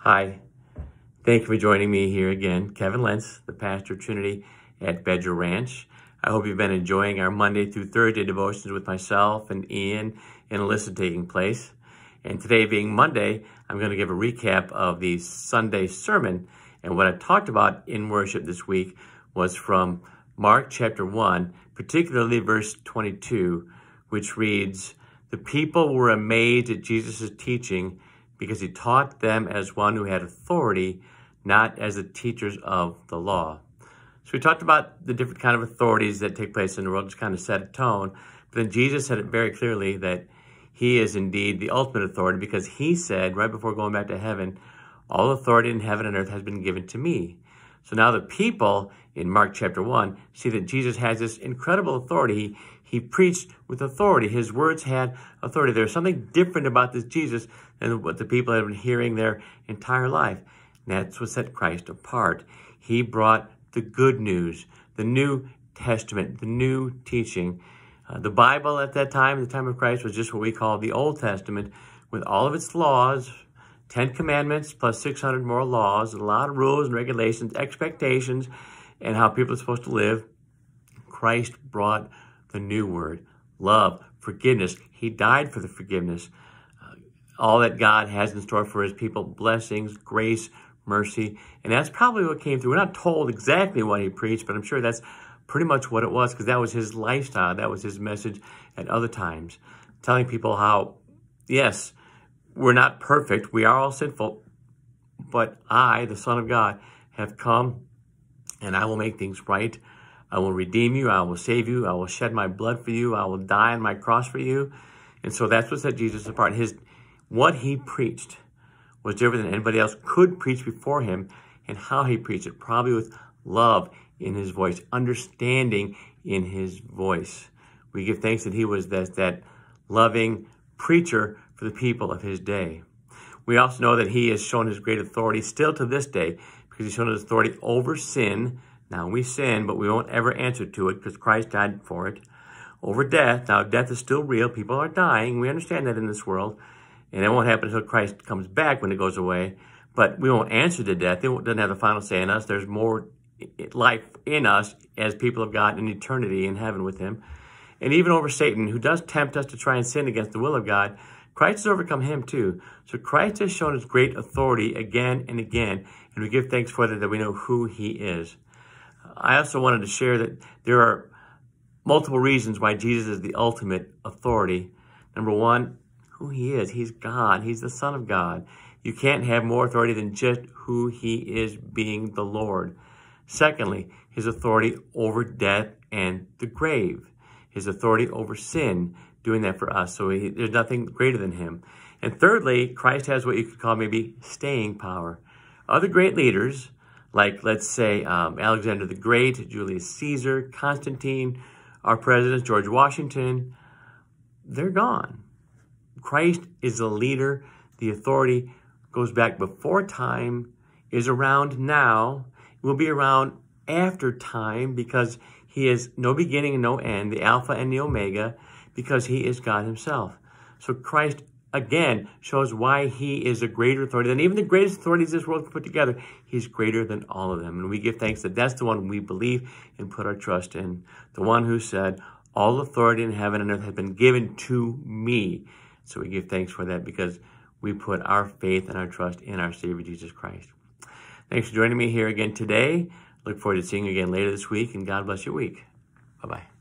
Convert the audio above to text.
Hi, thank you for joining me here again. Kevin Lentz, the pastor of Trinity at Badger Ranch. I hope you've been enjoying our Monday through Thursday devotions with myself and Ian and Alyssa taking place. And today being Monday, I'm going to give a recap of the Sunday sermon. And what I talked about in worship this week was from Mark chapter 1, particularly verse 22, which reads, "The people were amazed at Jesus' teaching because he taught them as one who had authority, not as the teachers of the law." So we talked about the different kind of authorities that take place in the world, just kind of set a tone. But then Jesus said it very clearly that he is indeed the ultimate authority, because he said right before going back to heaven, "All authority in heaven and earth has been given to me." So now the people in Mark chapter 1 see that Jesus has this incredible authority. He preached with authority. His words had authority. There's something different about this Jesus than what the people had been hearing their entire life. And that's what set Christ apart. He brought the good news, the New Testament, the new teaching. The Bible at that time, the time of Christ, was just what we call the Old Testament, with all of its laws, 10 commandments plus 600 more laws, and a lot of rules and regulations, expectations, and how people are supposed to live. Christ brought the new word, love, forgiveness. He died for the forgiveness. All that God has in store for his people, blessings, grace, mercy. And that's probably what came through. We're not told exactly what he preached, but I'm sure that's pretty much what it was, because that was his lifestyle. That was his message at other times, telling people how, yes, we're not perfect. We are all sinful, but I, the Son of God, have come and I will make things right. I will redeem you. I will save you. I will shed my blood for you. I will die on my cross for you. And so that's what set Jesus apart. What he preached was different than anybody else could preach before him, and how he preached it, probably with love in his voice, understanding in his voice. We give thanks that he was that loving preacher for the people of his day. We also know that he has shown his great authority still to this day, because he's shown his authority over sin. Now we sin, but we won't ever answer to it because Christ died for it. Over death. Now death is still real. People are dying. We understand that in this world. And it won't happen until Christ comes back, when it goes away. But we won't answer to death. It doesn't have the final say in us. There's more life in us as people of God in eternity in heaven with him. And even over Satan, who does tempt us to try and sin against the will of God, Christ has overcome him too. So Christ has shown his great authority again and again. And we give thanks for that we know who he is. I also wanted to share that there are multiple reasons why Jesus is the ultimate authority. Number one, who he is. He's God. He's the Son of God. You can't have more authority than just who he is, being the Lord. Secondly, his authority over death and the grave. His authority over sin, doing that for us. So there's nothing greater than him. And thirdly, Christ has what you could call maybe staying power. Other great leaders, like let's say Alexander the Great, Julius Caesar, Constantine, our presidents, George Washington, they're gone. Christ is the leader. The authority goes back before time, is around now, will be around after time, because he is no beginning and no end, the Alpha and the Omega, because he is God himself. So Christ, again, shows why he is a greater authority than even the greatest authorities this world can put together. He's greater than all of them. And we give thanks that that's the one we believe and put our trust in. The one who said, "All authority in heaven and earth has been given to me." So we give thanks for that, because we put our faith and our trust in our Savior, Jesus Christ. Thanks for joining me here again today. Look forward to seeing you again later this week, and God bless your week. Bye-bye.